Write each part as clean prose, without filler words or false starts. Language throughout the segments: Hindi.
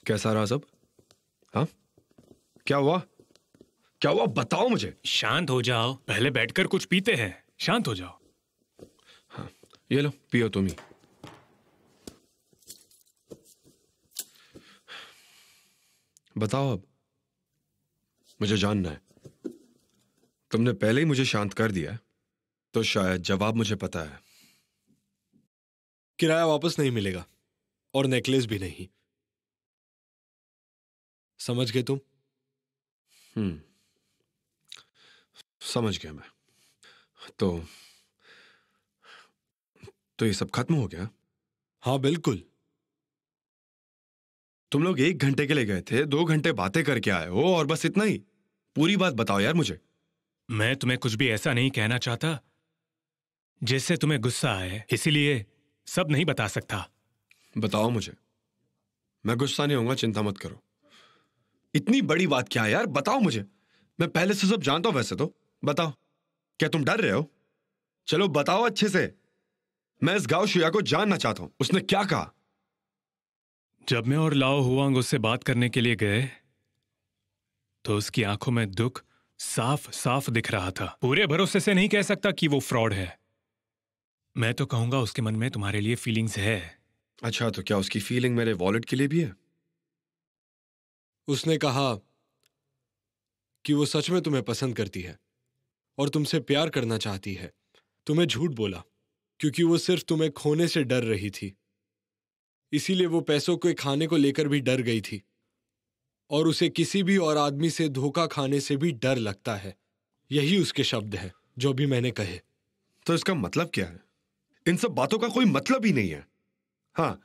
कैसा रहा सब? हाँ, क्या हुआ? क्या हुआ बताओ मुझे। शांत हो जाओ, पहले बैठकर कुछ पीते हैं। शांत हो जाओ। हाँ, ये लो पियो तुम ही। बताओ अब, मुझे जानना है। तुमने पहले ही मुझे शांत कर दिया तो शायद जवाब मुझे पता है। किराया वापस नहीं मिलेगा और नेकलेस भी नहीं। समझ गए तुम? समझ गया मैं। तो ये सब खत्म हो गया? हाँ बिल्कुल। तुम लोग 1 घंटे के लिए गए थे, 2 घंटे बातें करके आए हो और बस इतना ही? पूरी बात बताओ यार मुझे। मैं तुम्हें कुछ भी ऐसा नहीं कहना चाहता जिससे तुम्हें गुस्सा आए, इसीलिए सब नहीं बता सकता। बताओ मुझे। मैं गुस्सा नहीं होऊंगा, चिंता मत करो। इतनी बड़ी बात क्या है यार, बताओ मुझे। मैं पहले से सब जानता हूं वैसे तो। बताओ, क्या तुम डर रहे हो? चलो बताओ अच्छे से। मैं इस गांव शुया को जानना चाहता हूं, उसने क्या कहा? जब मैं और लाओ हुआंग उससे बात करने के लिए गए तो उसकी आंखों में दुख साफ साफ दिख रहा था। पूरे भरोसे से नहीं कह सकता कि वो फ्रॉड है। मैं तो कहूंगा उसके मन में तुम्हारे लिए फीलिंग्स है। अच्छा, तो क्या उसकी फीलिंग मेरे वॉलेट के लिए भी है? उसने कहा कि वो सच में तुम्हें पसंद करती है और तुमसे प्यार करना चाहती है। तुम्हें झूठ बोला क्योंकि वो सिर्फ तुम्हें खोने से डर रही थी। इसीलिए वो पैसों के खाने को लेकर भी डर गई थी और उसे किसी भी और आदमी से धोखा खाने से भी डर लगता है। यही उसके शब्द हैं जो भी मैंने कहे। तो इसका मतलब क्या है? इन सब बातों का कोई मतलब ही नहीं है। हाँ,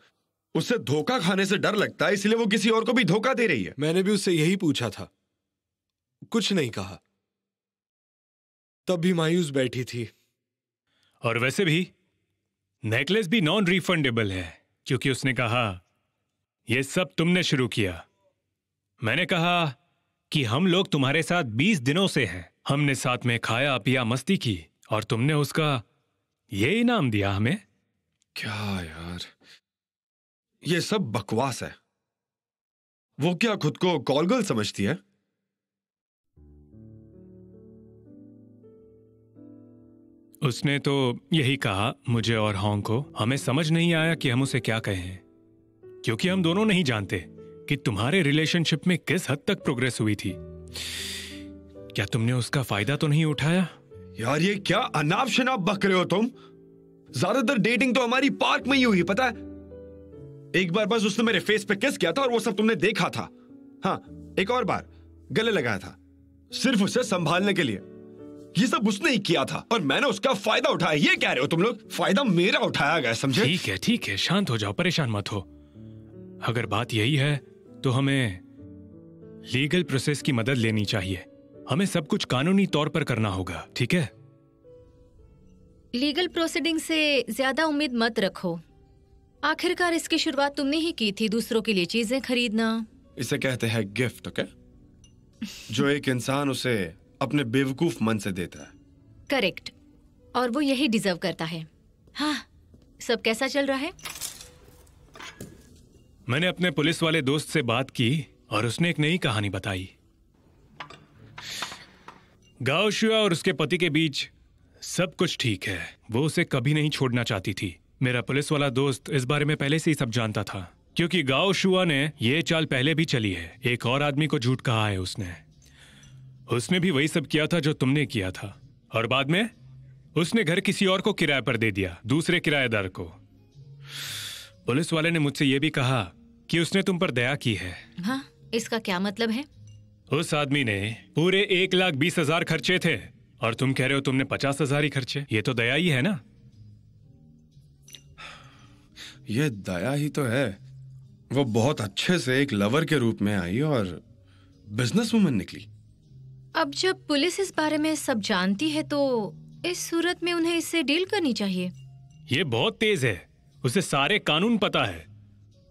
उससे धोखा खाने से डर लगता है इसलिए वो किसी और को भी धोखा दे रही है। मैंने भी उससे यही पूछा था, कुछ नहीं कहा। तब भी मायूस बैठी थी। और वैसे भी नेकलेस भी नॉन रिफंडेबल है क्योंकि उसने कहा यह सब तुमने शुरू किया। मैंने कहा कि हम लोग तुम्हारे साथ 20 दिनों से हैं। हमने साथ में खाया पिया मस्ती की और तुमने उसका ये इनाम दिया हमें। क्या यार, ये सब बकवास है। वो क्या खुद को कॉल गर्ल समझती है? उसने तो यही कहा मुझे और हॉन्ग को। हमें समझ नहीं आया कि हम उसे क्या कहें क्योंकि हम दोनों नहीं जानते कि तुम्हारे रिलेशनशिप में किस हद तक प्रोग्रेस हुई थी। क्या तुमने उसका फायदा तो नहीं उठाया? यार ये क्या अनाप शनाप बक रहे हो तुम? ज्यादातर डेटिंग तो हमारी पार्क में ही हुई, पता है। एक बार बस उसने मेरे फेस पे किस किया था और वो सब तुमने देखा था। हाँ, एक और बार गले लगाया था सिर्फ उसे संभालने के लिए। ये सब उसने ही किया था और मैंने उसका फायदा उठाया। ये कह रहे हो तुम लोग फायदा मेरा उठाया गया, समझे? ठीक है, शांत हो जाओ, परेशान मत हो। अगर बात यही है तो हमें लीगल प्रोसेस की मदद लेनी चाहिए। हमें सब कुछ कानूनी तौर पर करना होगा, ठीक है? लीगल प्रोसीडिंग से ज्यादा उम्मीद मत रखो। आखिरकार इसकी शुरुआत तुमने ही की थी, दूसरों के लिए चीजें खरीदना। इसे कहते हैं गिफ्ट, ओके? जो एक इंसान उसे अपने बेवकूफ मन से देता है। करेक्ट, और वो यही डिजर्व करता है। हाँ, सब कैसा चल रहा है? मैंने अपने पुलिस वाले दोस्त से बात की और उसने एक नई कहानी बताई। गाओ शुआ और उसके पति के बीच सब कुछ ठीक है। वो उसे कभी नहीं छोड़ना चाहती थी। मेरा पुलिस वाला दोस्त इस बारे में पहले से ही सब जानता था क्योंकि गाओ शुआ ने ये चाल पहले भी चली है। एक और आदमी को झूठ कहा है उसने भी वही सब किया था जो तुमने किया था और बाद में उसने घर किसी और को किराए पर दे दिया, दूसरे किराएदार को। पुलिस वाले ने मुझसे यह भी कहा कि उसने तुम पर दया की है। हाँ, इसका क्या मतलब है? उस आदमी ने पूरे 1,20,000 खर्चे थे और तुम कह रहे हो तुमने 50,000 ही खर्चे। ये तो दया ही है ना? ये दया ही तो है। वो बहुत अच्छे से एक लवर के रूप में आई और बिजनेस वुमन निकली। अब जब पुलिस इस बारे में सब जानती है तो इस सूरत में उन्हें इससे डील करनी चाहिए। ये बहुत तेज है, उसे सारे कानून पता है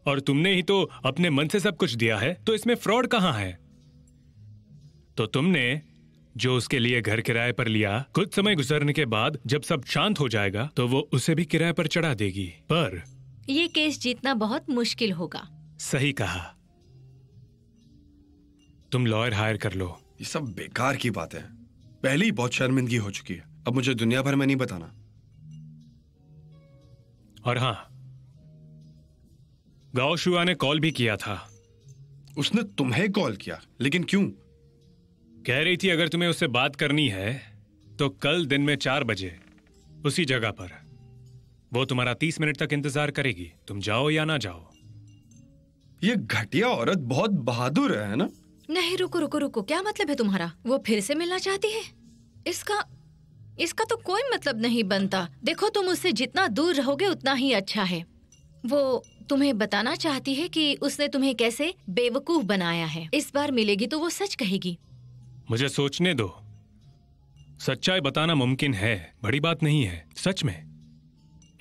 और तुमने ही तो अपने मन से सब कुछ दिया है, तो इसमें फ्रॉड कहाँ है? तो तुमने जो उसके लिए घर किराए पर लिया, कुछ समय गुजरने के बाद जब सब शांत हो जाएगा तो वो उसे भी किराए पर चढ़ा देगी। पर ये केस जीतना बहुत मुश्किल होगा। सही कहा। तुम लॉयर हायर कर लो। ये सब बेकार की बातें हैं। पहले ही बहुत शर्मिंदगी हो चुकी है, अब मुझे दुनिया भर में नहीं बताना। और हाँ, गाओ शुआ ने कॉल भी किया था। उसने तुम्हें कॉल किया? लेकिन क्यों? कह रही थी अगर तुम्हें उससे बात करनी है तो कल दिन में 4 बजे उसी जगह पर। वो तुम्हारा 30 मिनट तक इंतजार करेगी, तुम जाओ या ना जाओ। ये घटिया औरत बहुत बहादुर है ना? नहीं, रुको रुको रुको, क्या मतलब है तुम्हारा? वो फिर से मिलना चाहती है? इसका तो कोई मतलब नहीं बनता। देखो, तुम उससे जितना दूर रहोगे उतना ही अच्छा है। वो तुम्हें बताना चाहती है कि उसने तुम्हें कैसे बेवकूफ बनाया है। इस बार मिलेगी तो वो सच कहेगी। मुझे सोचने दो। सच्चाई बताना मुमकिन है, बड़ी बात नहीं है। सच में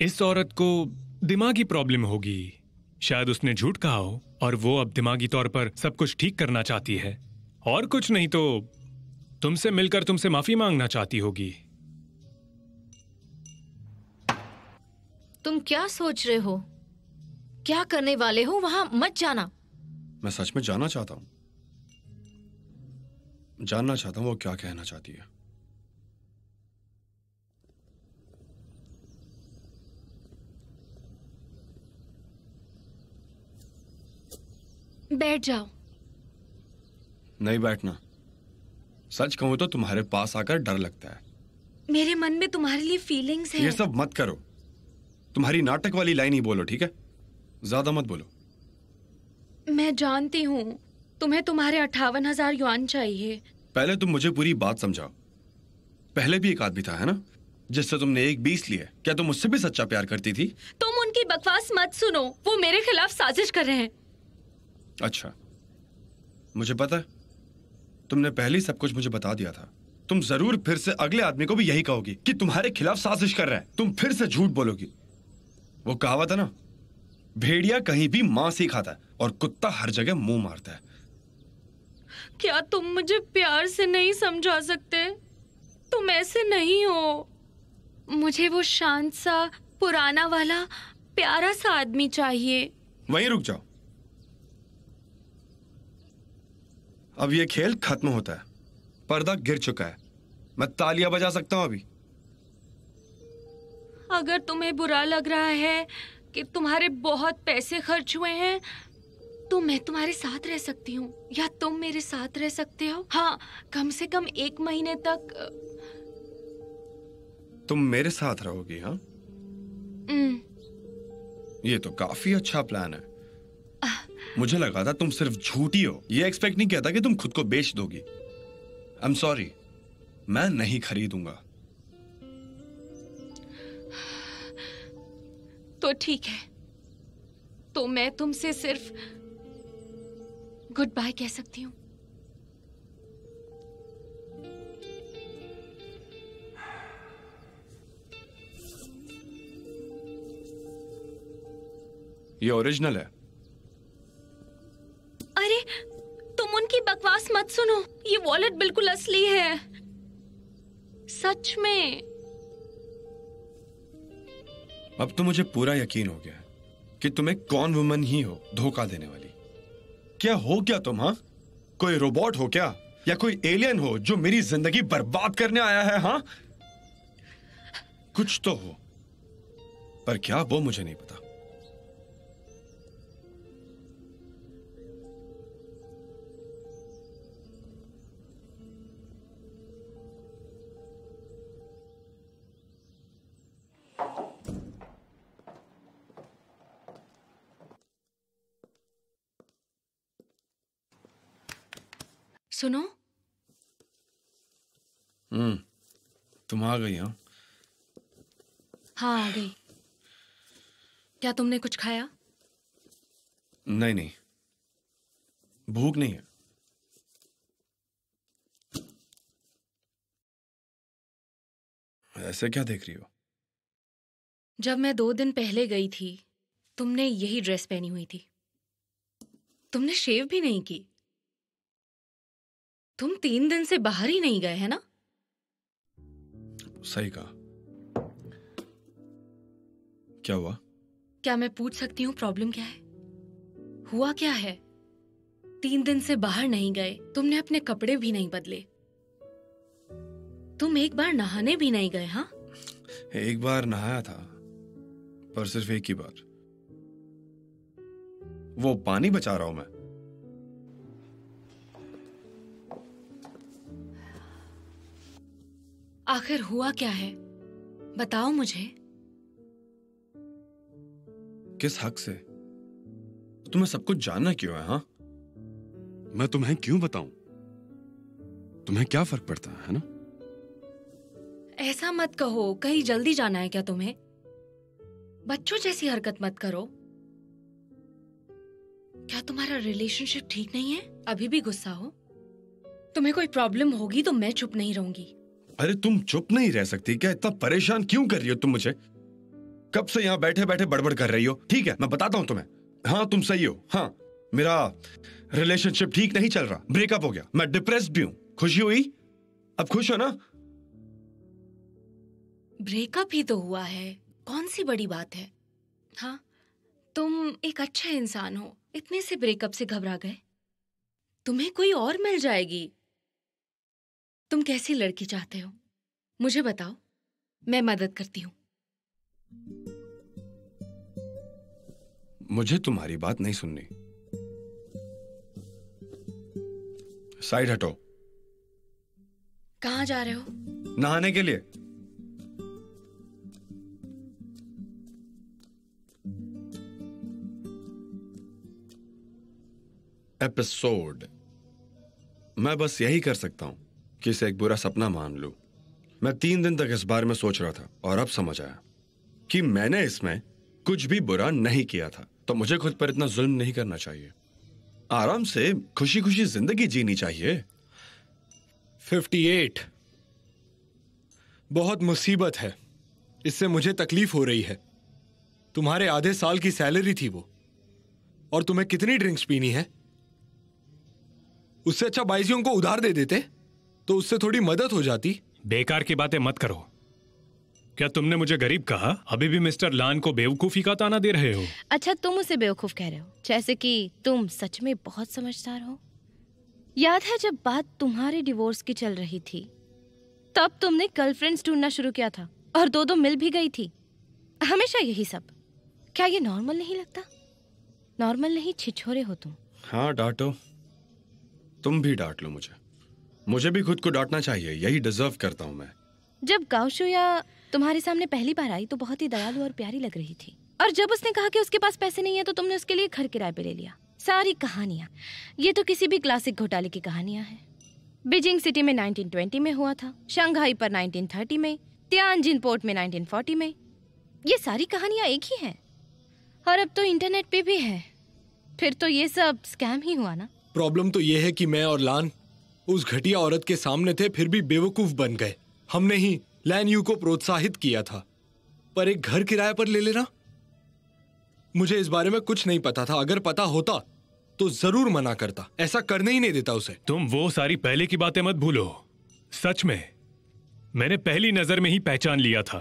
इस औरत को दिमागी प्रॉब्लम होगी। शायद उसने झूठ कहा हो और वो अब दिमागी तौर पर सब कुछ ठीक करना चाहती है, और कुछ नहीं तो तुमसे मिलकर तुमसे माफी मांगना चाहती होगी। तुम क्या सोच रहे हो? क्या करने वाले हो? वहां मत जाना। मैं सच में जानना चाहता हूं वो क्या कहना चाहती है। बैठ जाओ। नहीं बैठना। सच कहूं तो तुम्हारे पास आकर डर लगता है। मेरे मन में तुम्हारे लिए फीलिंग्स हैं। ये सब मत करो। तुम्हारी नाटक वाली लाइन ही बोलो, ठीक है? ज्यादा मत बोलो। मैं जानती हूँ तुम्हें तुम्हारे 58,000 युआन चाहिए। पहले तुम मुझे पूरी बात समझाओ। पहले भी एक आदमी था, है ना, जिससे तुमने 1-20 लिए। क्या तुम उससे भी सच्चा प्यार करती थी? तुम उनकी बकवास मत सुनो, वो मेरे खिलाफ साजिश कर रहे हैं। अच्छा, मुझे पता है। तुमने पहले ही सब कुछ मुझे बता दिया था। तुम जरूर फिर से अगले आदमी को भी यही कहोगी कि तुम्हारे खिलाफ साजिश कर रहा है। तुम फिर से झूठ बोलोगी। वो कहावत है ना, भेड़िया कहीं भी मांस ही खाता है और कुत्ता हर जगह मुंह मारता है। क्या तुम मुझे प्यार से नहीं समझा सकते? तुम ऐसे नहीं हो। मुझे वो शांत सा, पुराना वाला, प्यारा सा आदमी चाहिए। वहीं रुक जाओ। अब ये खेल खत्म होता है। पर्दा गिर चुका है। मैं तालियां बजा सकता हूं अभी। अगर तुम्हें बुरा लग रहा है कि तुम्हारे बहुत पैसे खर्च हुए हैं तो मैं तुम्हारे साथ रह सकती हूँ, या तुम मेरे साथ रह सकते हो। हाँ, कम से कम 1 महीने तक। तुम मेरे साथ रहोगी? हाँ, ये तो काफी अच्छा प्लान है। मुझे लगा था तुम सिर्फ झूठी हो। ये एक्सपेक्ट नहीं किया था कि तुम खुद को बेच दोगी। आई एम सॉरी, मैं नहीं खरीदूंगा। तो ठीक है, तो मैं तुमसे सिर्फ गुड बाय कह सकती हूँ। ये ओरिजिनल है। अरे, तुम उनकी बकवास मत सुनो। ये वॉलेट बिल्कुल असली है, सच में। अब तो मुझे पूरा यकीन हो गया कि तुम एक कॉन वुमन ही हो, धोखा देने वाली। क्या हो क्या तुम? हाँ, कोई रोबोट हो क्या, या कोई एलियन हो जो मेरी जिंदगी बर्बाद करने आया है? हाँ, कुछ तो हो, पर क्या वो मुझे नहीं पता। सुनो। तुम आ गई? हाँ, हाँ, आ गई। क्या तुमने कुछ खाया? नहीं नहीं, भूख नहीं है। ऐसे क्या देख रही हो? जब मैं 2 दिन पहले गई थी, तुमने यही ड्रेस पहनी हुई थी। तुमने शेव भी नहीं की। तुम 3 दिन से बाहर ही नहीं गए, है ना? सही कहा। क्या हुआ? क्या मैं पूछ सकती हूँ प्रॉब्लम क्या है? हुआ क्या है? 3 दिन से बाहर नहीं गए, तुमने अपने कपड़े भी नहीं बदले, तुम एक बार नहाने भी नहीं गए। हाँ, एक बार नहाया था, पर सिर्फ एक ही बार। वो पानी बचा रहा हूं मैं। आखिर हुआ क्या है, बताओ मुझे। किस हक से? तुम्हें सब कुछ जानना क्यों है? हाँ, मैं तुम्हें क्यों बताऊं? तुम्हें क्या फर्क पड़ता है ना? ऐसा मत कहो, कहीं जल्दी जाना है क्या तुम्हें? बच्चों जैसी हरकत मत करो। क्या तुम्हारा रिलेशनशिप ठीक नहीं है? अभी भी गुस्सा हो? तुम्हें कोई प्रॉब्लम होगी तो मैं चुप नहीं रहूंगी। अरे तुम चुप नहीं रह सकती क्या? इतना परेशान क्यों कर रही हो तुम मुझे? कब से यहाँ बैठे बैठे बड़बड़ कर रही हो? ठीक है, मैं बताता हूं तुम्हें। हाँ, तुम सही हो। हाँ, मेरा रिलेशनशिप ठीक नहीं चल रहा, ब्रेकअप हो गया, मैं डिप्रेस्ड भी हूं। खुशी हुई? अब खुश हो ना? ब्रेकअप ही तो हुआ है, कौन सी बड़ी बात है? हाँ, तुम एक अच्छा इंसान हो, इतने से ब्रेकअप से घबरा गए? तुम्हें कोई और मिल जाएगी। तुम कैसी लड़की चाहते हो मुझे बताओ, मैं मदद करती हूँ। मुझे तुम्हारी बात नहीं सुननी। साइड हटो। कहाँ जा रहे हो? नहाने के लिए। एपिसोड। मैं बस यही कर सकता हूं कि इसे एक बुरा सपना मान लूं। मैं 3 दिन तक इस बारे में सोच रहा था और अब समझ आया कि मैंने इसमें कुछ भी बुरा नहीं किया था, तो मुझे खुद पर इतना जुल्म नहीं करना चाहिए। आराम से खुशी खुशी जिंदगी जीनी चाहिए। 58 बहुत मुसीबत है, इससे मुझे तकलीफ हो रही है। तुम्हारे आधे साल की सैलरी थी वो, और तुम्हें कितनी ड्रिंक्स पीनी है? उससे अच्छा बाइजियों को उधार दे देते तो उससे थोड़ी मदद हो जाती। बेकार की बातें मत करो। क्या तुमने मुझे गरीब कहा? अभी भी मिस्टर लान को बेवकूफी का ताना दे रहे हो। अच्छा, तुम उसे बेवकूफ कह रहे हो, जैसे कि तुम सच में बहुत समझदार हो। याद है जब बात तुम्हारे डिवोर्स की चल रही थी, तब तुमने गर्लफ्रेंड्स ढूंढना शुरू किया था और 2 मिल भी गई थी। हमेशा यही सब। क्या ये नॉर्मल नहीं लगता? नॉर्मल नहीं, छिछोरे हो तुम। हाँ, डांटो, तुम भी डांट लो मुझे। मुझे भी खुद को डांटना चाहिए, यही डिजर्व करता हूं मैं। जब गाओशुया तुम्हारे सामने पहली बार आई तो बहुत ही दयालु और प्यारी लग रही थी, और जब उसने कहा कि उसके पास पैसे नहीं है तो तुमने उसके लिए घर किराए पे ले लिया। सारी कहानियां, ये तो किसी भी क्लासिक घोटाले की कहानियां हैं। बीजिंग सिटी में 1920 में हुआ था, शंघाई पर 1930 में, तियानजिन पोर्ट में 1940 में। ये सारी कहानियां एक ही हैं, और अब तो इंटरनेट पे भी है। फिर तो ये सब स्कैम ही हुआ ना? प्रॉब्लम तो ये है कि मैं और लान उस घटिया औरत के सामने थे, फिर भी बेवकूफ बन गए। हमने ही लैन यू को प्रोत्साहित किया था, पर एक घर किराए पर ले लेना? मुझे इस बारे में कुछ नहीं पता था। अगर पता होता तो जरूर मना करता, ऐसा करने ही नहीं देता उसे। तुम वो सारी पहले की बातें मत भूलो। सच में मैंने पहली नजर में ही पहचान लिया था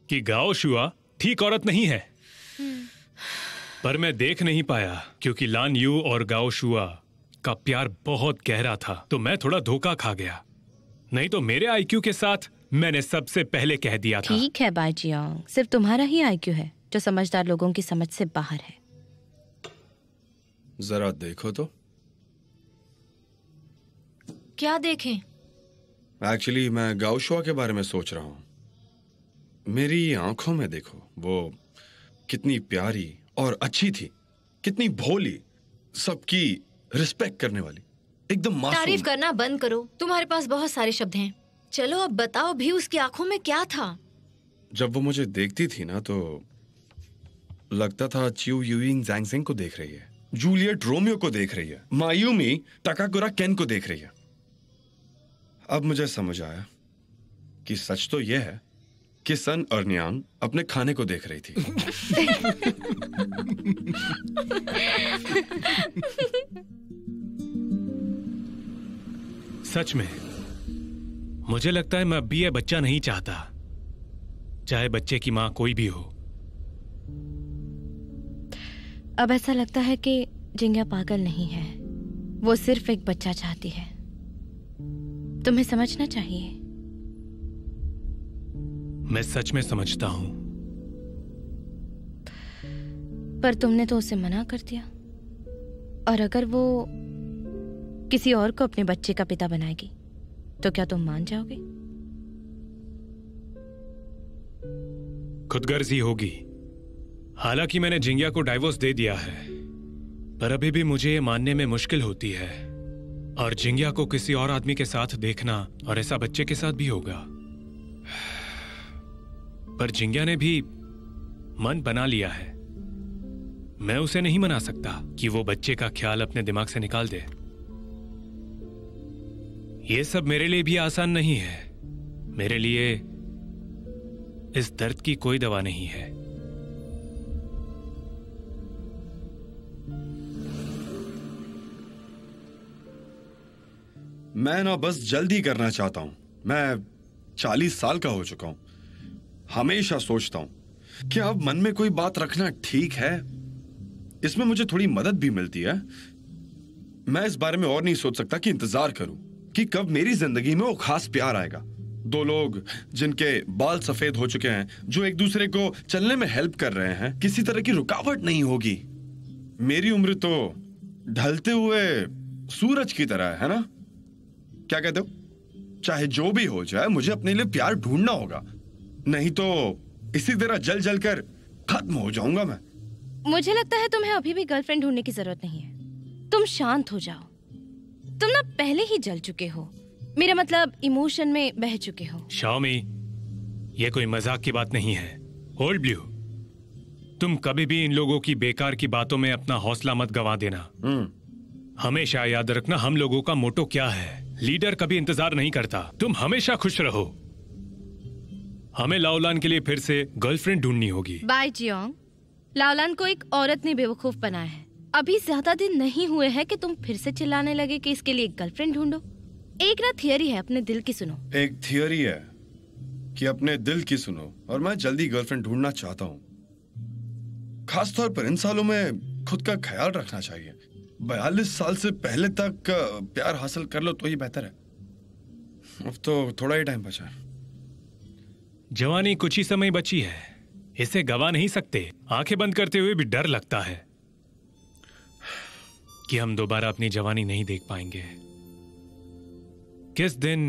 कि गाओशुआ ठीक औरत नहीं है, पर मैं देख नहीं पाया क्योंकि लान यू और गाओशुआ का प्यार बहुत गहरा था, तो मैं थोड़ा धोखा खा गया। नहीं तो मेरे आईक्यू के साथ मैंने सबसे पहले कह दिया था। ठीक है बाइजियांग, सिर्फ तुम्हारा ही आईक्यू है जो समझदार लोगों की समझ से बाहर है। जरा देखो तो। क्या देखें? एक्चुअली मैं गाओशुआ के बारे में सोच रहा हूं। मेरी आंखों में देखो, वो कितनी प्यारी और अच्छी थी, कितनी भोली, सबकी रिस्पेक्ट करने वाली, एकदम मासूम। तारीफ करना बंद करो, तुम्हारे पास बहुत सारे शब्द हैं। चलो अब बताओ भी, उसकी आंखों में क्या था? जब वो मुझे देखती थी ना तो लगता था चिउ यूइंग जैंगसिंग को देख रही है, जूलियट रोमियो को देख रही है, मायूमी तकाकुरा केन को देख रही है। अब मुझे समझ आया कि सच तो यह है कि सन अर्न्यांग अपने खाने को देख रही थी। सच में मुझे लगता है मैं अब भी यह बच्चा नहीं चाहता, चाहे बच्चे की मां कोई भी हो। अब ऐसा लगता है कि जिंगा पागल नहीं है, वो सिर्फ एक बच्चा चाहती है। तुम्हें समझना चाहिए। मैं सच में समझता हूं। पर तुमने तो उसे मना कर दिया। और अगर वो किसी और को अपने बच्चे का पिता बनाएगी तो क्या तुम मान जाओगे? खुदगर्जी होगी। हालांकि मैंने जिंगिया को डाइवोर्स दे दिया है, पर अभी भी मुझे ये मानने में मुश्किल होती है। और जिंगिया को किसी और आदमी के साथ देखना, और ऐसा बच्चे के साथ भी होगा। पर जिंगिया ने भी मन बना लिया है। मैं उसे नहीं मना सकता कि वो बच्चे का ख्याल अपने दिमाग से निकाल दे। ये सब मेरे लिए भी आसान नहीं है। मेरे लिए इस दर्द की कोई दवा नहीं है। मैं ना बस जल्दी करना चाहता हूं। मैं 40 साल का हो चुका हूं। हमेशा सोचता हूं कि अब मन में कोई बात रखना ठीक है। इसमें मुझे थोड़ी मदद भी मिलती है। मैं इस बारे में और नहीं सोच सकता कि इंतजार करूं कि कब मेरी जिंदगी में वो खास प्यार आएगा। दो लोग जिनके बाल सफेद हो चुके हैं, जो एक दूसरे को चलने में हेल्प कर रहे हैं, किसी तरह की रुकावट नहीं होगी। मेरी उम्र तो ढलते हुए सूरज की तरह है ना? क्या कहते हो? चाहे जो भी हो जाए, मुझे अपने लिए प्यार ढूंढना होगा, नहीं तो इसी तरह जल जल कर खत्म हो जाऊंगा मैं। मुझे लगता है तुम्हें अभी भी गर्लफ्रेंड ढूंढने की जरूरत नहीं है। तुम शांत हो जाओ। तुम ना पहले ही जल चुके हो। मेरा मतलब इमोशन में बह चुके हो। शाओमी, ये कोई मजाक की बात नहीं है। ओल्ड ब्लू, तुम कभी भी इन लोगों की बेकार की बातों में अपना हौसला मत गंवा देना। हमेशा याद रखना, हम लोगों का मोटो क्या है। लीडर कभी इंतजार नहीं करता। तुम हमेशा खुश रहो। हमें लाओलान के लिए फिर से गर्लफ्रेंड ढूंढनी होगी। बाय जियोंग, लाओलान को एक औरत ने बेवकूफ बनाया है। अभी ज्यादा दिन नहीं हुए हैं कि तुम फिर से चिल्लाने लगे कि इसके लिए एक गर्लफ्रेंड ढूंढो। एक ना थियरी है, अपने दिल की सुनो। एक थियरी है कि अपने दिल की सुनो, और मैं जल्दी गर्लफ्रेंड ढूंढना चाहता हूँ। खासतौर पर इन सालों में खुद का ख्याल रखना चाहिए। 42 साल से पहले तक प्यार हासिल कर लो तो ही बेहतर है। अब तो थोड़ा ही टाइम बचा है। जवानी कुछ ही समय बची है, इसे गवा नहीं सकते। आंखें बंद करते हुए भी डर लगता है कि हम दोबारा अपनी जवानी नहीं देख पाएंगे। किस दिन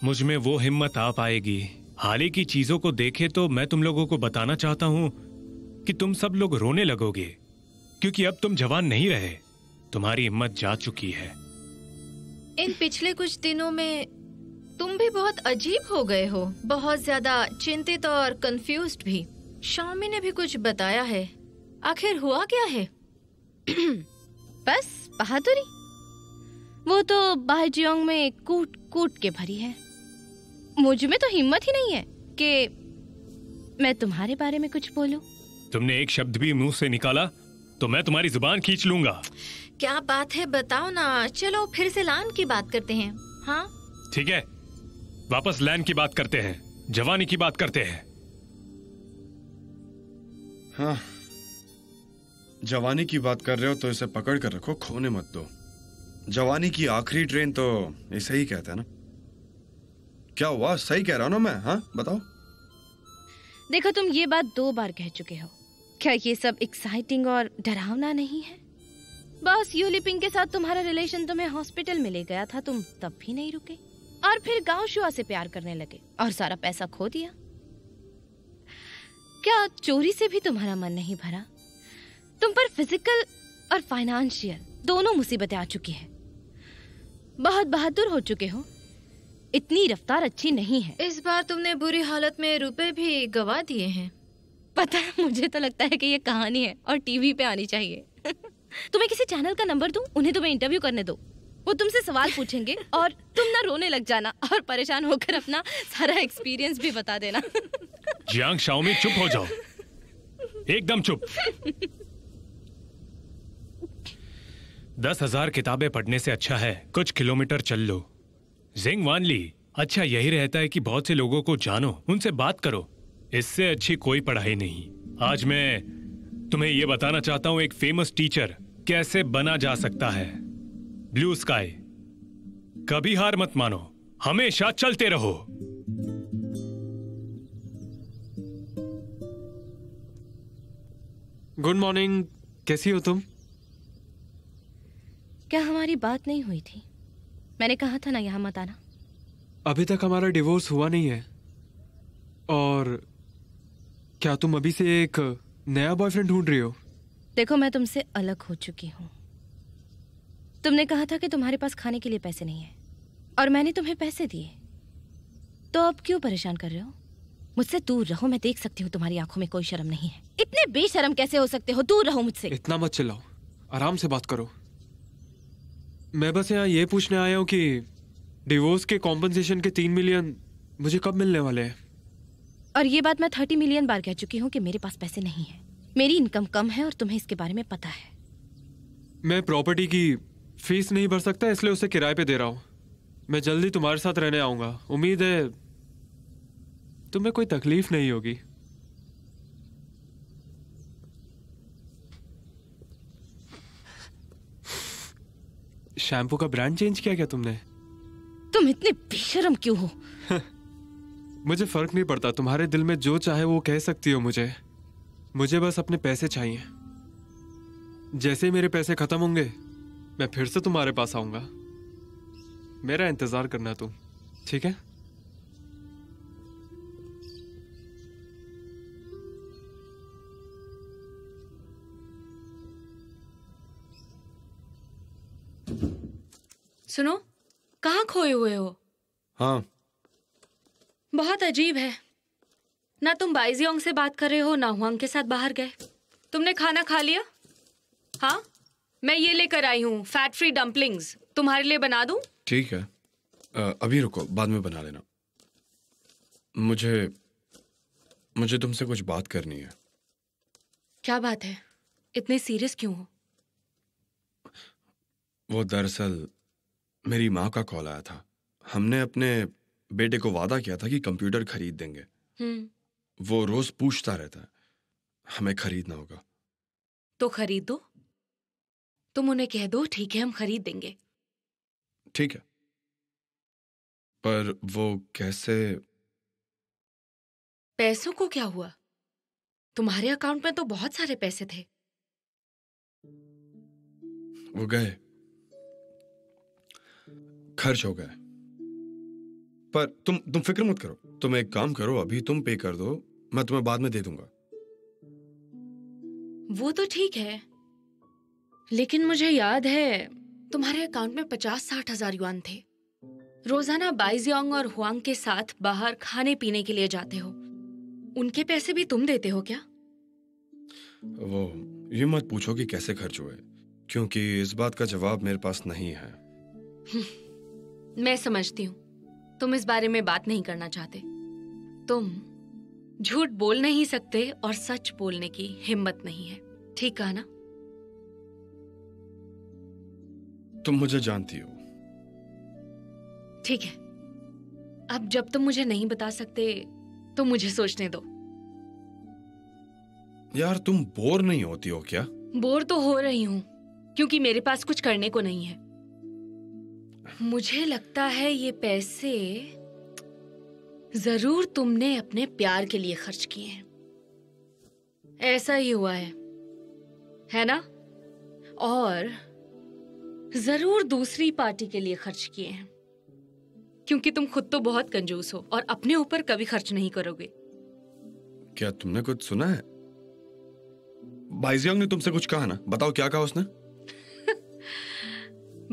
मुझ में वो हिम्मत आ पाएगी। हाल ही की चीजों को देखे तो मैं तुम लोगों को बताना चाहता हूं कि तुम सब लोग रोने लगोगे, क्योंकि अब तुम जवान नहीं रहे। तुम्हारी हिम्मत जा चुकी है। इन पिछले कुछ दिनों में तुम भी बहुत अजीब हो गए हो, बहुत ज्यादा चिंतित और कंफ्यूज्ड भी। शाओमी ने भी कुछ बताया है। आखिर हुआ क्या है? बस बहादुरी। वो तो बाहजियोंग में कूट कूट के भरी है। मुझ में तो हिम्मत ही नहीं है कि मैं तुम्हारे बारे में कुछ बोलूं। तुमने एक शब्द भी मुंह से निकाला तो मैं तुम्हारी जुबान खींच लूंगा। क्या बात है, बताओ ना। चलो फिर से लान की बात करते हैं। हाँ ठीक है, वापस लैंड की बात करते हैं, जवानी की बात करते हैं। हाँ, जवानी की बात कर रहे हो तो इसे पकड़ कर रखो, खोने मत दो। जवानी की आखिरी ट्रेन तो इसे ही कहते हैं ना। क्या हुआ, सही कह रहा हूं ना मैं? हाँ बताओ। देखो, तुम ये बात 2 बार कह चुके हो। क्या ये सब एक्साइटिंग और डरावना नहीं है? बॉस यूलिपिंग के साथ तुम्हारा रिलेशन तुम्हें हॉस्पिटल में ले गया था, तुम तब भी नहीं रुके, और फिर गांव शुआ से प्यार करने लगे और सारा पैसा खो दिया। क्या चोरी से भी तुम्हारा मन नहीं भरा? तुम पर फिजिकल और फाइनेंशियल दोनों मुसीबतें आ चुकी हैं। बहुत बहादुर हो चुके हो। इतनी रफ्तार अच्छी नहीं है। इस बार तुमने बुरी हालत में रुपए भी गवा दिए हैं। पता है, मुझे तो लगता है कि ये कहानी है और टीवी पे आनी चाहिए। तुम्हें किसी चैनल का नंबर दूं, उन्हें तुम्हें इंटरव्यू करने दो। वो तुमसे सवाल पूछेंगे और तुम ना रोने लग जाना और परेशान होकर अपना सारा एक्सपीरियंस भी बता देना। जियांग शाओमी, चुप हो जाओ, एकदम चुप। 10,000 किताबें पढ़ने से अच्छा है कुछ किलोमीटर चल लो। जिंग वानली, अच्छा यही रहता है कि बहुत से लोगों को जानो, उनसे बात करो। इससे अच्छी कोई पढ़ाई नहीं। आज मैं तुम्हें यह बताना चाहता हूं एक फेमस टीचर कैसे बना जा सकता है। Blue sky. कभी हार मत मानो, हमेशा चलते रहो। गुड मॉर्निंग, कैसी हो तुम? क्या हमारी बात नहीं हुई थी? मैंने कहा था ना यहाँ मत आना। अभी तक हमारा डिवोर्स हुआ नहीं है। और क्या तुम अभी से एक नया बॉयफ्रेंड ढूंढ रही हो? देखो, मैं तुमसे अलग हो चुकी हूँ। तुमने कहा था कि तुम्हारे पास खाने के लिए पैसे नहीं है और मैंने तुम्हें पैसे दिए, तो अब क्यों परेशान कर रहे हो? मुझसे दूर रहो, मैं देख सकती हूँ तुम्हारी आंखों में कोई शर्म नहीं है। इतने बेशर्म कैसे हो सकते हो? दूर रहो मुझसे। इतना मत चिल्लाओ, आराम से बात करो। मैं बस यहाँ ये पूछने आया हूँ कि डिवोर्स के कॉम्पनसेशन के 3 मिलियन मुझे कब मिलने वाले हैं? और ये बात मैं 30 मिलियन बार कह चुकी हूँ कि मेरे पास पैसे नहीं है। मेरी इनकम कम है और तुम्हें इसके बारे में पता है। मैं प्रॉपर्टी की फीस नहीं भर सकता, इसलिए उसे किराए पे दे रहा हूँ। मैं जल्दी तुम्हारे साथ रहने आऊंगा। उम्मीद है तुम्हें कोई तकलीफ नहीं होगी। शैम्पू का ब्रांड चेंज किया क्या तुमने? तुम इतने बेशर्म क्यों हो? मुझे फर्क नहीं पड़ता, तुम्हारे दिल में जो चाहे वो कह सकती हो। मुझे बस अपने पैसे चाहिए। जैसे ही मेरे पैसे खत्म होंगे मैं फिर से तुम्हारे पास आऊंगा। मेरा इंतजार करना तुम, ठीक है? सुनो, कहाँ खोए हुए हो? हाँ, बहुत अजीब है ना। तुम बाइजियोंग से बात कर रहे हो ना हुआंग के साथ बाहर गए। तुमने खाना खा लिया? हाँ, मैं ये लेकर आई हूँ फैट फ्री डम्पलिंग्स। तुम्हारे लिए बना दूं? ठीक है। अभी रुको, बाद में बना लेना। मुझे तुमसे कुछ बात करनी है। क्या बात है? इतने सीरियस क्यों हो? वो दरअसल मेरी माँ का कॉल आया था। हमने अपने बेटे को वादा किया था कि कंप्यूटर खरीद देंगे। वो रोज पूछता रहता है, हमें खरीदना होगा। तो खरीद दो। तुम उन्हें कह दो ठीक है हम खरीद देंगे। ठीक है, पर वो कैसे? पैसों को क्या हुआ? तुम्हारे अकाउंट में तो बहुत सारे पैसे थे। वो गए, खर्च हो गए। पर तुम फिक्र मत करो। तुम एक काम करो, अभी तुम पे कर दो, मैं तुम्हें बाद में दे दूंगा। वो तो ठीक है, लेकिन मुझे याद है तुम्हारे अकाउंट में 50-60 हजार युआन थे। रोजाना बाइजियोंग और हुआंग के साथ बाहर खाने पीने के लिए जाते हो। उनके पैसे भी तुम देते हो क्या? वो ये मत पूछो कि कैसे खर्च हुए, क्योंकि इस बात का जवाब मेरे पास नहीं है। मैं समझती हूँ तुम इस बारे में बात नहीं करना चाहते। तुम झूठ बोल नहीं सकते और सच बोलने की हिम्मत नहीं है, ठीक कहा ना? तुम मुझे जानती हो। ठीक है, अब जब तुम मुझे नहीं बता सकते तो मुझे सोचने दो। यार, तुम बोर नहीं होती हो क्या? बोर तो हो रही हूँ, क्योंकि मेरे पास कुछ करने को नहीं है। मुझे लगता है ये पैसे जरूर तुमने अपने प्यार के लिए खर्च किए हैं। ऐसा ही हुआ है ना? और जरूर दूसरी पार्टी के लिए खर्च किए हैं, क्योंकि तुम खुद तो बहुत कंजूस हो और अपने ऊपर कभी खर्च नहीं करोगे। क्या तुमने कुछ सुना है? बाइजियोंग ने तुमसे कुछ कहा ना? बताओ, क्या कहा उसने?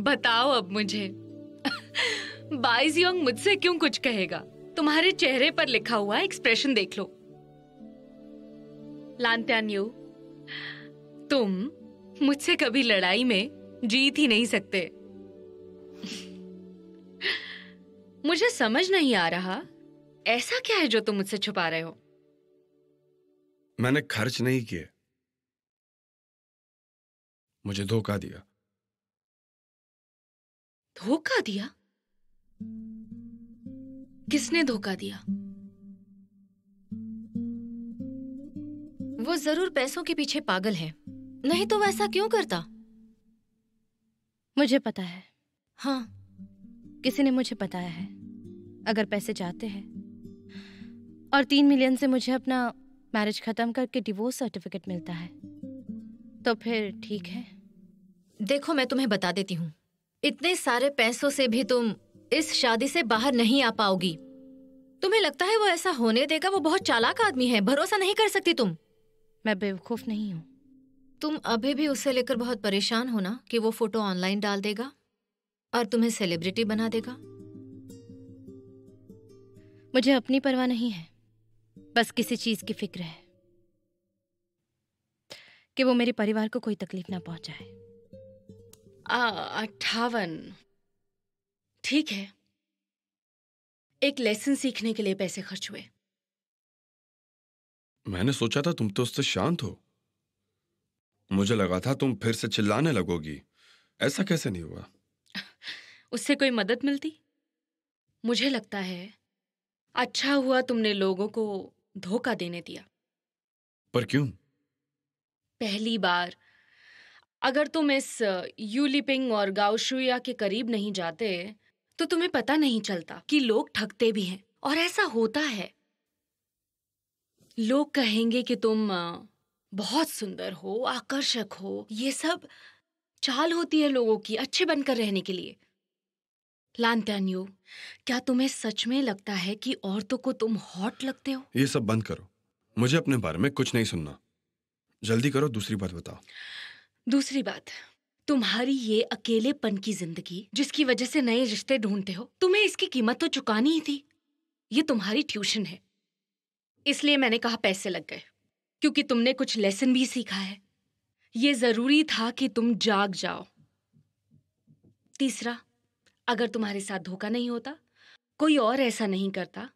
बताओ अब मुझे। बाइजियोंग मुझसे क्यों कुछ कहेगा? तुम्हारे चेहरे पर लिखा हुआ एक्सप्रेशन देख लो। लांत्यान्यू, तुम मुझसे कभी लड़ाई में जीत ही नहीं सकते। मुझे समझ नहीं आ रहा, ऐसा क्या है जो तुम मुझसे छुपा रहे हो? मैंने खर्च नहीं किए, मुझे धोखा दिया। धोखा दिया? किसने धोखा दिया? वो जरूर पैसों के पीछे पागल है, नहीं तो वैसा क्यों करता? मुझे पता है, हाँ, किसी ने मुझे बताया है। अगर पैसे चाहते हैं और 3 मिलियन से मुझे अपना मैरिज खत्म करके डिवोर्स सर्टिफिकेट मिलता है तो फिर ठीक है। देखो मैं तुम्हें बता देती हूँ, इतने सारे पैसों से भी तुम इस शादी से बाहर नहीं आ पाओगी। तुम्हें लगता है वो ऐसा होने देगा? वो बहुत चालाक आदमी है, भरोसा नहीं कर सकती तुम। मैं बेवकूफ नहीं हूँ। तुम अभी भी उसे लेकर बहुत परेशान हो ना कि वो फोटो ऑनलाइन डाल देगा और तुम्हें सेलिब्रिटी बना देगा। मुझे अपनी परवाह नहीं है, बस किसी चीज की फिक्र है कि वो मेरे परिवार को कोई तकलीफ ना पहुंचाए। 58 ठीक है, एक लेसन सीखने के लिए पैसे खर्च हुए। मैंने सोचा था तुम तो उससे शांत हो, मुझे लगा था तुम फिर से चिल्लाने लगोगी। ऐसा कैसे नहीं हुआ? उससे कोई मदद मिलती? मुझे लगता है अच्छा हुआ तुमने लोगों को धोखा देने दिया। पर क्यों? पहली बार अगर तुम इस यूलिपिंग और गाओशुया के करीब नहीं जाते तो तुम्हें पता नहीं चलता कि लोग ठगते भी हैं। और ऐसा होता है, लोग कहेंगे कि तुम बहुत सुंदर हो, आकर्षक हो। ये सब चाल होती है लोगों की अच्छे बनकर रहने के लिए। लांतान्यू, क्या तुम्हें सच में लगता है कि औरतों को तुम हॉट लगते हो? ये सब बंद करो, मुझे अपने बारे में कुछ नहीं सुनना। जल्दी करो, दूसरी बात बताओ। दूसरी बात, तुम्हारी ये अकेलेपन की जिंदगी जिसकी वजह से नए रिश्ते ढूंढते हो, तुम्हें इसकी कीमत तो चुकानी ही थी। ये तुम्हारी ट्यूशन है, इसलिए मैंने कहा पैसे लग गए, क्योंकि तुमने कुछ लेसन भी सीखा है। ये जरूरी था कि तुम जाग जाओ। तीसरा, अगर तुम्हारे साथ धोखा नहीं होता, कोई और ऐसा नहीं करता,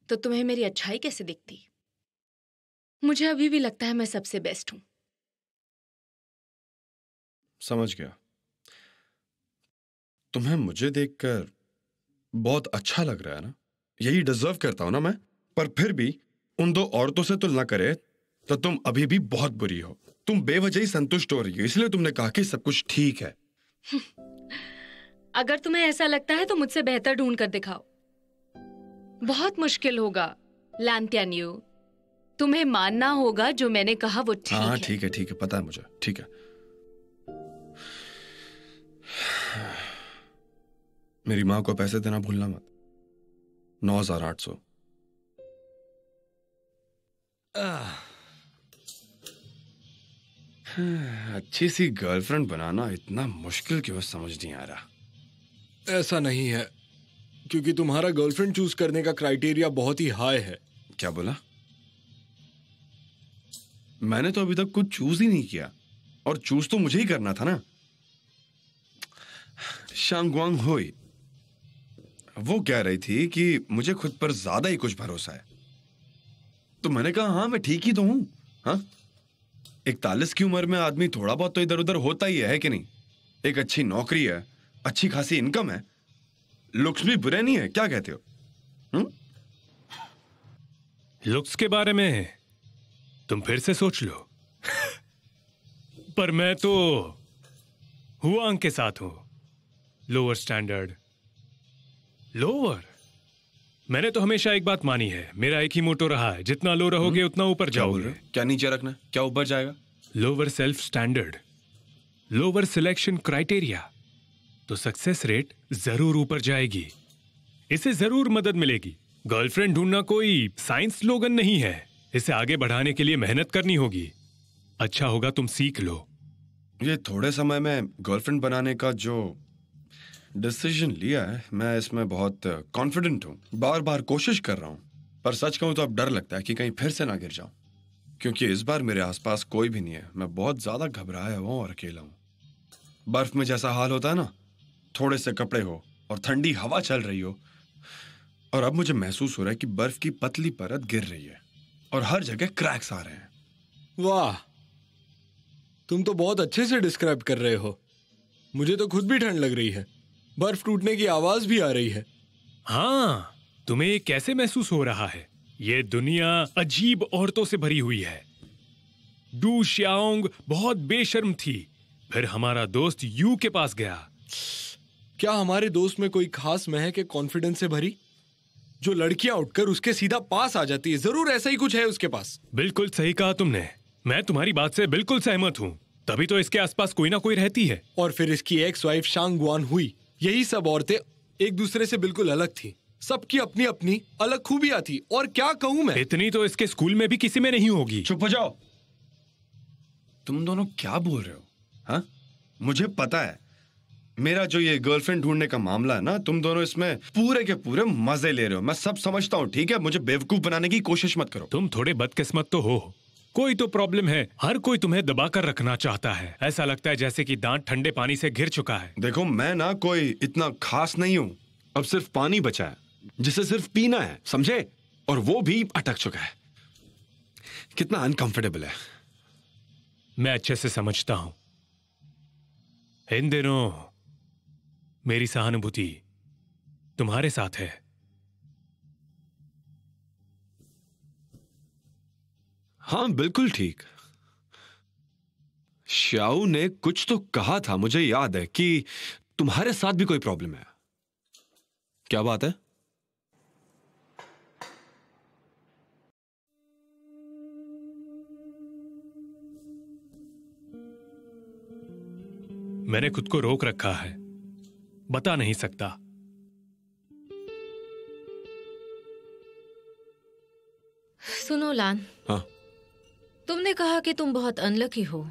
तो तुम्हें मेरी अच्छाई कैसे दिखती? मुझे अभी भी लगता है मैं सबसे बेस्ट हूं। समझ गया। तुम्हें मुझे देखकर बहुत अच्छा लग रहा है ना? यही डिजर्व करता हूं ना मैं? पर फिर भी उन दो औरतों से तुलना करे तो तुम अभी भी बहुत बुरी हो। तुम बेवजह ही संतुष्ट हो रही हो, इसलिए तुमने कहा कि सब कुछ ठीक है। अगर तुम्हें ऐसा लगता है तो मुझसे बेहतर ढूंढ कर दिखाओ। बहुत मुश्किल होगा लांतान्यू, तुम्हें मानना होगा जो मैंने कहा वो ठीक है। हाँ ठीक है, पता है मुझे, ठीक है। मेरी माँ को पैसे देना भूलना मत। 9,800। अच्छी सी गर्लफ्रेंड बनाना इतना मुश्किल क्यों, समझ नहीं आ रहा। ऐसा नहीं है, क्योंकि तुम्हारा गर्लफ्रेंड चूज करने का क्राइटेरिया बहुत ही हाई है। क्या बोला? मैंने तो अभी तक कुछ चूज ही नहीं किया, और चूज तो मुझे ही करना था ना। शांगवांग होई वो कह रही थी कि मुझे खुद पर ज्यादा ही कुछ भरोसा है, तो मैंने कहा हाँ मैं ठीक ही तो हूं। हाँ, 41 की उम्र में आदमी थोड़ा बहुत तो इधर उधर होता ही है कि नहीं? एक अच्छी नौकरी है, अच्छी खासी इनकम है, लुक्स भी बुरे नहीं है। क्या कहते हो? लुक्स के बारे में तुम फिर से सोच लो। पर मैं तो हुआंग के साथ हूं। Lower standard. लोअर? मैंने तो हमेशा एक बात मानी है, मेरा एक ही मोटो रहा है, जितना लो रहोगे उतना ऊपर जाओगे। क्या नीचे रखना, क्या ऊपर जाएगा? Lower self standard, lower selection criteria, तो सक्सेस रेट जरूर ऊपर जाएगी। इसे जरूर मदद मिलेगी। गर्लफ्रेंड ढूंढना कोई साइंस स्लोगन नहीं है, इसे आगे बढ़ाने के लिए मेहनत करनी होगी। अच्छा होगा तुम सीख लो। ये थोड़े समय में गर्लफ्रेंड बनाने का जो डिसीजन लिया है, मैं इसमें बहुत कॉन्फिडेंट हूँ। बार बार कोशिश कर रहा हूँ, पर सच कहूँ तो अब डर लगता है कि कहीं फिर से ना गिर जाऊं, क्योंकि इस बार मेरे आसपास कोई भी नहीं है। मैं बहुत ज्यादा घबराया हुआ और अकेला हूँ। बर्फ में जैसा हाल होता है ना, थोड़े से कपड़े हो और ठंडी हवा चल रही हो, और अब मुझे महसूस हो रहा है कि बर्फ की पतली परत गिर रही है और हर जगह क्रैक्स आ रहे हैं। वाह, तुम तो बहुत अच्छे से डिस्क्राइब कर रहे हो। मुझे तो खुद भी ठंड लग रही है, बर्फ टूटने की आवाज भी आ रही है। हाँ, तुम्हें ये कैसे महसूस हो रहा है? ये दुनिया अजीब औरतों से भरी हुई है। डू श्याओंग बहुत बेशर्म थी, फिर हमारा दोस्त यू के पास गया, क्या हमारे दोस्त में कोई खास महक है कॉन्फिडेंस से भरी, जो लड़कियां उठकर उसके सीधा पास आ जाती है? जरूर ऐसा ही कुछ है उसके पास। बिल्कुल सही कहा तुमने, मैं तुम्हारी बात से बिल्कुल सहमत हूँ। तभी तो इसके आसपास कोई ना कोई रहती है। और फिर इसकी एक्स वाइफ शांग गुआन हुई। यही सब औरतें एक दूसरे से बिल्कुल अलग थी, सबकी अपनी अपनी अलग खूबियां थी। और क्या कहूं मैं, इतनी तो इसके स्कूल में भी किसी में नहीं होगी। चुप हो जाओ। तुम दोनों क्या बोल रहे हो? हाँ, मुझे पता है मेरा जो ये गर्लफ्रेंड ढूंढने का मामला है ना, तुम दोनों इसमें पूरे के पूरे मजे ले रहे हो। मैं सब समझता हूँ, ठीक है? मुझे बेवकूफ बनाने की कोशिश मत करो। तुम थोड़े बदकिस्मत तो हो, कोई तो प्रॉब्लम है। हर कोई तुम्हें दबा कर रखना चाहता है। ऐसा लगता है जैसे कि दांत ठंडे पानी से घिर चुका है। देखो, मैं ना कोई इतना खास नहीं हूँ। अब सिर्फ पानी बचा है जिसे सिर्फ पीना है, समझे? और वो भी अटक चुका है। कितना अनकंफर्टेबल है। मैं अच्छे से समझता हूं। इन दिनों मेरी सहानुभूति तुम्हारे साथ है। हाँ, बिल्कुल ठीक। श्याऊ ने कुछ तो कहा था, मुझे याद है, कि तुम्हारे साथ भी कोई प्रॉब्लम है। क्या बात है? मैंने खुद को रोक रखा है, बता नहीं सकता। सुनो लान, हाँ? तुमने कहा कि तुम बहुत अनलकी हो।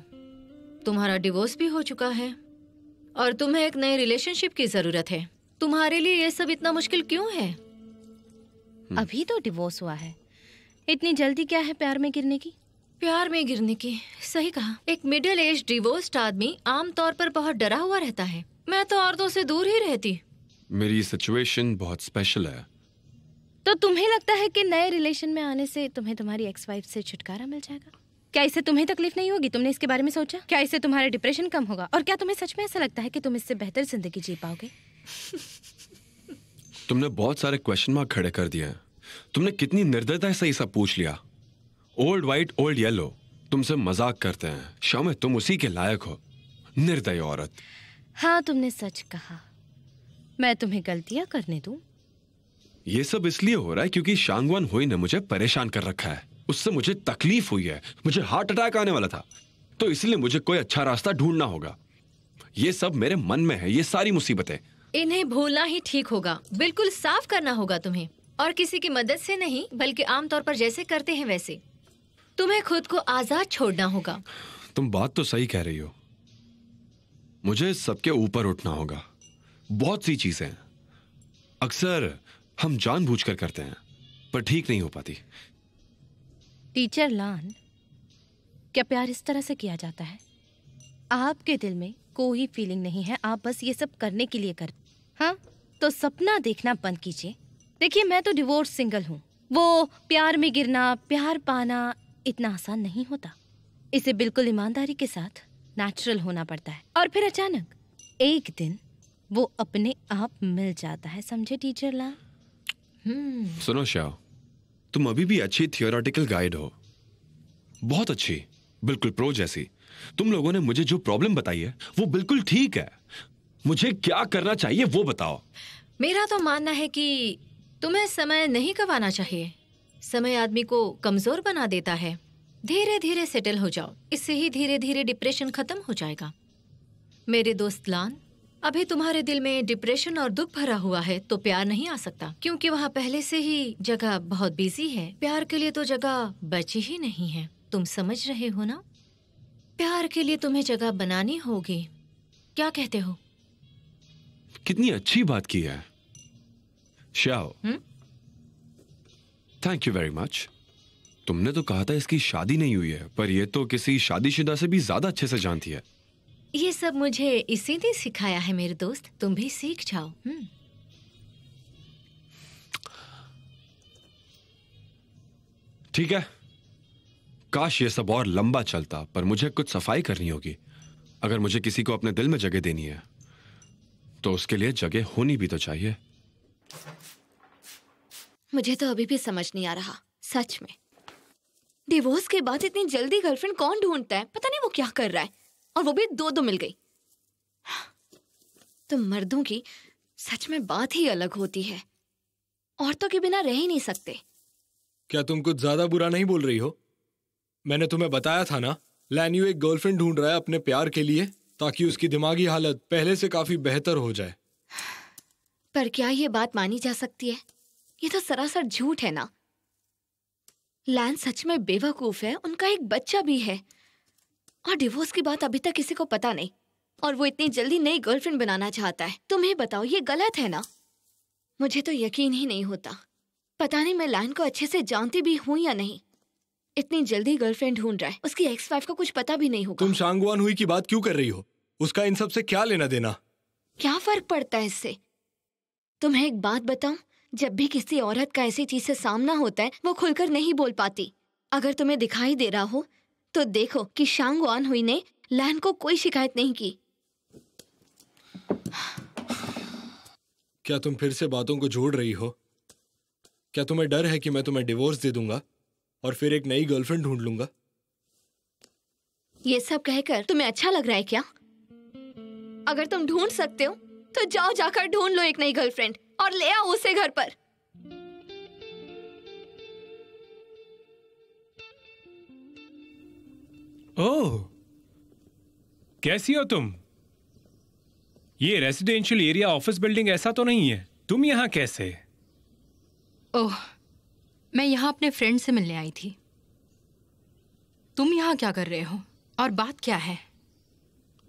तुम्हारा डिवोर्स भी हो चुका है और तुम्हें एक नए रिलेशनशिप की जरूरत है। तुम्हारे लिए ये सब इतना मुश्किल क्यों है? अभी तो डिवोर्स हुआ है, इतनी जल्दी क्या है प्यार में गिरने की? प्यार में गिरने की? सही कहा। एक मिडिल एज डिवोर्स्ड आदमी आमतौर पर बहुत डरा हुआ रहता है। मैं तो औरतों से दूर ही रहती। मेरी सिचुएशन बहुत स्पेशल है। तो तुम्हें लगता है कि नए रिलेशन में आने से तुम्हें तुम्हारी एक्स वाइफ से छुटकारा मिल जाएगा? क्या इससे तुम्हें तकलीफ नहीं होगी? तुमने इसके बारे में सोचा? क्या इससे तुम्हारा डिप्रेशन कम होगा? और क्या तुम्हें सच में ऐसा लगता है कि तुम इससे बेहतर जिंदगी जी पाओगे? तुमने बहुत सारे क्वेश्चन मार्क खड़े कर दिए हैं। तुमने कितनी निर्दयता से ये सब पूछ लिया। ओल्ड वाइट ओल्ड येलो, तुमसे मजाक करते हैं। शाम, तुम उसी के लायक हो, निर्दयी औरत। हाँ, तुमने सच कहा। मैं तुम्हें गलतियां करने दूं? ये सब इसलिए हो रहा है क्योंकि शांगवान हुई ने मुझे परेशान कर रखा है। उससे मुझे तकलीफ हुई है, मुझे हार्ट अटैक आने वाला था, तो इसलिए मुझे कोई अच्छा रास्ता ढूंढना होगा। ये सब मेरे मन में है, ये सारी मुसीबतें। इन्हें भूलना ही ठीक होगा। बिल्कुल साफ करना होगा तुम्हें, और किसी की मदद से नहीं, बल्कि आमतौर पर जैसे करते हैं वैसे। तुम्हें खुद को आजाद छोड़ना होगा। तुम बात तो सही कह रही हो। मुझे सबके ऊपर उठना होगा। बहुत सी चीजें अक्सर हम जानबूझकर करते हैं, पर ठीक नहीं हो पाती। टीचर लान, क्या प्यार इस तरह से किया जाता है? आपके दिल में कोई फीलिंग नहीं है, आप बस ये सब करने के लिए कर। हाँ, तो सपना देखना बंद कीजिए। देखिए, मैं तो डिवोर्स सिंगल हूँ। वो प्यार में गिरना, प्यार पाना इतना आसान नहीं होता। इसे बिल्कुल ईमानदारी के साथ नेचुरल होना पड़ता है, और फिर अचानक एक दिन वो अपने आप मिल जाता है। समझे टीचर लान? सुनो श्याओ, तुम अभी भी अच्छी थियोरेटिकल गाइड हो, बहुत अच्छी, बिल्कुल प्रो जैसी। तुम लोगों ने मुझे जो प्रॉब्लम बताई है वो बिल्कुल ठीक है। मुझे क्या करना चाहिए वो बताओ। मेरा तो मानना है कि तुम्हें समय नहीं गंवाना चाहिए। समय आदमी को कमजोर बना देता है। धीरे धीरे सेटल हो जाओ, इससे ही धीरे धीरे डिप्रेशन खत्म हो जाएगा। मेरे दोस्त लान, अभी तुम्हारे दिल में डिप्रेशन और दुख भरा हुआ है, तो प्यार नहीं आ सकता, क्योंकि वहाँ पहले से ही जगह बहुत बिजी है। प्यार के लिए तो जगह बची ही नहीं है। तुम समझ रहे हो ना? प्यार के लिए तुम्हें जगह बनानी होगी। क्या कहते हो? कितनी अच्छी बात की है Xiao. Thank you very much. तुमने तो कहा था इसकी शादी नहीं हुई है, पर ये तो किसी शादीशुदा से भी ज्यादा अच्छे से जानती है। ये सब मुझे इसी ने सिखाया है मेरे दोस्त। तुम भी सीख जाओ। ठीक है, काश ये सब और लंबा चलता, पर मुझे कुछ सफाई करनी होगी। अगर मुझे किसी को अपने दिल में जगह देनी है, तो उसके लिए जगह होनी भी तो चाहिए। मुझे तो अभी भी समझ नहीं आ रहा, सच में। डिवोर्स के बाद इतनी जल्दी गर्लफ्रेंड कौन ढूंढता है? पता नहीं वो क्या कर रहा है, और वो भी दो मिल गई। तुम मर्दों की सच में बात ही अलग होती है। औरतों के बिना रह ही नहीं सकते। क्या तुम कुछ ज्यादा बुरा नहीं बोल रही हो? मैंने तुम्हें बताया था ना, लैन्यू एक गर्लफ्रेंड ढूंढ रहा है अपने प्यार के लिए, ताकि उसकी दिमागी हालत पहले से काफी बेहतर हो जाए। पर क्या ये बात मानी जा सकती है? ये तो सरासर झूठ है ना। लैन सच में बेवकूफ है, उनका एक बच्चा भी है और डिवोर्स की बात अभी तक किसी को पता नहीं, और वो इतनी जल्दी नई गर्लफ्रेंड बनाना चाहता है। तुम्हें बताओ, ये गलत है ना? मुझे तो यकीन ही नहीं होता। पता नहीं मैं लैन को अच्छे से जानती भी हूँ या नहीं। इतनी जल्दी गर्लफ्रेंड ढूंढ रहा है, उसकी एक्स वाइफ को कुछ पता भी नहीं होगा। तुम शांगवान हुई की बात क्यों कर रही हो? उसका इन सब से क्या लेना देना? क्या फर्क पड़ता है इससे? तुम्हें एक बात बताऊं, जब भी किसी औरत का ऐसी चीज से सामना होता है, वो खुलकर नहीं बोल पाती। अगर तुम्हें दिखाई दे रहा हो तो देखो कि शांगवान हुई ने लैन को कोई शिकायत नहीं की। क्या तुम फिर से बातों को जोड़ रही हो? क्या तुम्हें डर है कि मैं तुम्हें डिवोर्स दे दूंगा और फिर एक नई गर्लफ्रेंड ढूंढ लूंगा? ये सब कहकर तुम्हें अच्छा लग रहा है क्या? अगर तुम ढूंढ सकते हो तो जाओ, जाकर ढूंढ लो एक नई गर्लफ्रेंड और ले आओ उसे घर पर। ओह, कैसी हो तुम? ये रेसिडेंशियल एरिया ऑफिस बिल्डिंग ऐसा तो नहीं है। तुम यहाँ कैसे? ओह, मैं यहाँ अपने फ्रेंड से मिलने आई थी। तुम यहाँ क्या कर रहे हो और बात क्या है?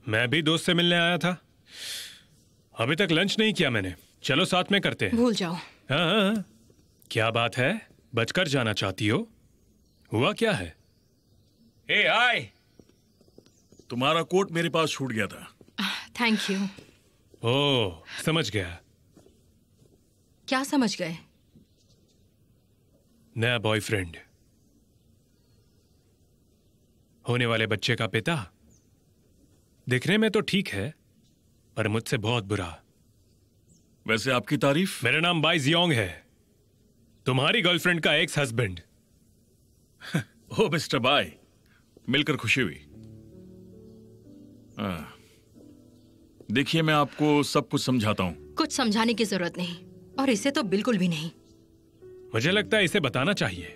मैं भी दोस्त से मिलने आया था। अभी तक लंच नहीं किया मैंने। चलो साथ में करते हैं। भूल जाओ। हाँ, क्या बात है? बचकर जाना चाहती हो? हुआ क्या है? ए आय, तुम्हारा कोट मेरे पास छूट गया था। Thank you. ओह, समझ गया। क्या समझ गए? नया बॉयफ्रेंड, होने वाले बच्चे का पिता। दिखने में तो ठीक है, पर मुझसे बहुत बुरा। वैसे आपकी तारीफ। मेरा नाम बाई जियोंग है, तुम्हारी गर्लफ्रेंड का एक्स हस्बैंड। ओ मिस्टर बाई, मिलकर खुशी हुई। देखिए, मैं आपको सब कुछ समझाता हूं। कुछ समझाने की जरूरत नहीं, और इसे तो बिल्कुल भी नहीं। मुझे लगता है इसे बताना चाहिए।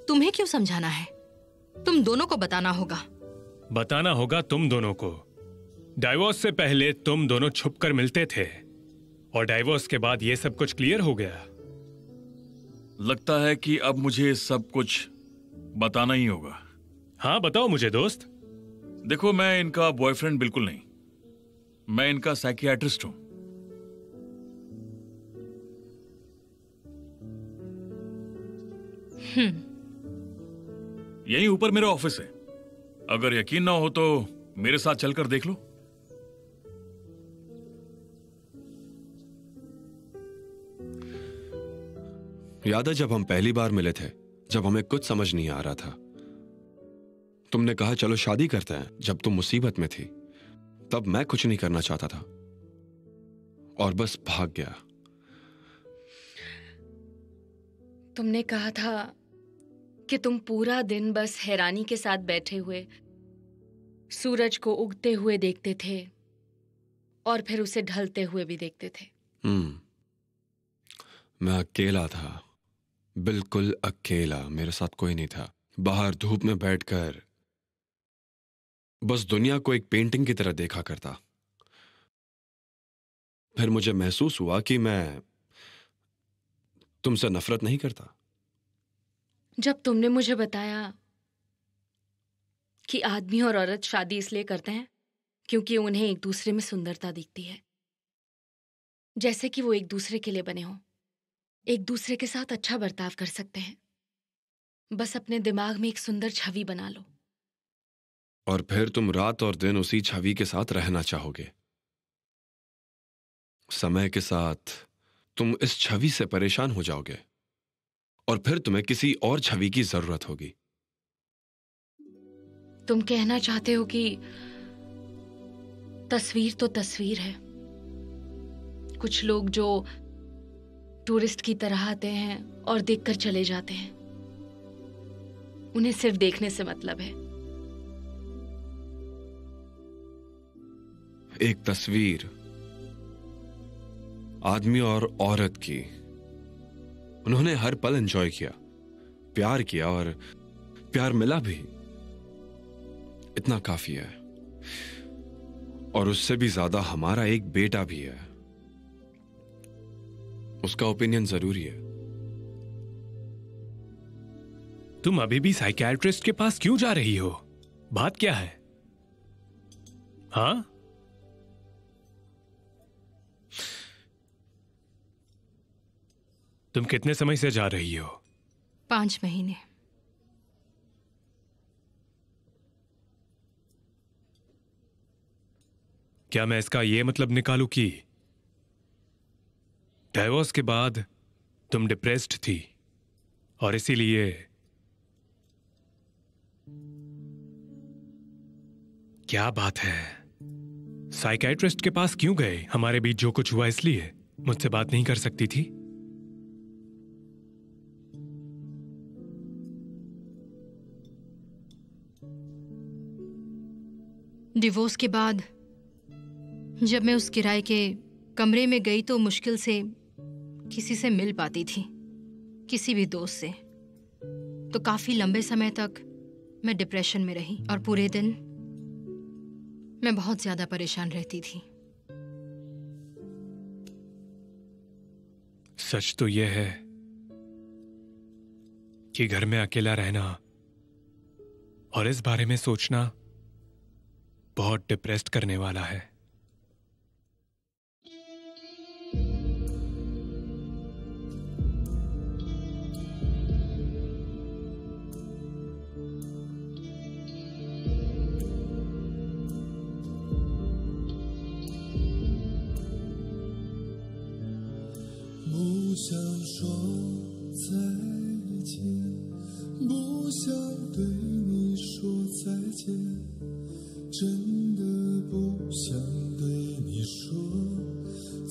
तुम्हें क्यों समझाना है? तुम दोनों को बताना होगा। बताना होगा तुम दोनों को। डाइवोर्स से पहले तुम दोनों छुपकर मिलते थे, और डाइवोर्स के बाद ये सब कुछ क्लियर हो गया। लगता है कि अब मुझे सब कुछ बताना ही होगा। हाँ, बताओ मुझे दोस्त। देखो, मैं इनका बॉयफ्रेंड बिल्कुल नहीं, मैं इनका साइकियाट्रिस्ट हूं। यहीं ऊपर मेरा ऑफिस है। अगर यकीन ना हो तो मेरे साथ चलकर देख लो। याद है जब हम पहली बार मिले थे, जब हमें कुछ समझ नहीं आ रहा था? तुमने कहा चलो शादी करते हैं। जब तुम मुसीबत में थी, तब मैं कुछ नहीं करना चाहता था और बस भाग गया। तुमने कहा था कि तुम पूरा दिन बस हैरानी के साथ बैठे हुए सूरज को उगते हुए देखते थे और फिर उसे ढलते हुए भी देखते थे। मैं अकेला था, बिल्कुल अकेला। मेरे साथ कोई नहीं था। बाहर धूप में बैठकर बस दुनिया को एक पेंटिंग की तरह देखा करता। फिर मुझे महसूस हुआ कि मैं तुमसे नफरत नहीं करता। जब तुमने मुझे बताया कि आदमी और औरत शादी इसलिए करते हैं क्योंकि उन्हें एक दूसरे में सुंदरता दिखती है, जैसे कि वो एक दूसरे के लिए बने हों, एक दूसरे के साथ अच्छा बर्ताव कर सकते हैं, बस अपने दिमाग में एक सुंदर छवि बना लो और फिर तुम रात और दिन उसी छवि के साथ रहना चाहोगे। समय के साथ तुम इस छवि से परेशान हो जाओगे और फिर तुम्हें किसी और छवि की जरूरत होगी। तुम कहना चाहते हो कि तस्वीर तो तस्वीर है। कुछ लोग जो टूरिस्ट की तरह आते हैं और देखकर चले जाते हैं, उन्हें सिर्फ देखने से मतलब है। एक तस्वीर आदमी और औरत की। उन्होंने हर पल एंजॉय किया, प्यार किया और प्यार मिला भी। इतना काफी है। और उससे भी ज्यादा हमारा एक बेटा भी है। उसका ओपिनियन जरूरी है। तुम अभी भी साइकियाट्रिस्ट के पास क्यों जा रही हो? बात क्या है? हाँ? तुम कितने समय से जा रही हो? 5 महीने। क्या मैं इसका यह मतलब निकालूं कि डाइवोर्स के बाद तुम डिप्रेस्ड थी और इसीलिए? क्या बात है? साइकियाट्रिस्ट के पास क्यों गए? हमारे बीच जो कुछ हुआ इसलिए मुझसे बात नहीं कर सकती थी? डिवोर्स के बाद जब मैं उस किराए के कमरे में गई तो मुश्किल से किसी से मिल पाती थी, किसी भी दोस्त से। तो काफी लंबे समय तक मैं डिप्रेशन में रही और पूरे दिन मैं बहुत ज्यादा परेशान रहती थी। सच तो यह है कि घर में अकेला रहना और इस बारे में सोचना बहुत डिप्रेस्ड करने वाला है।不想说再见，不想对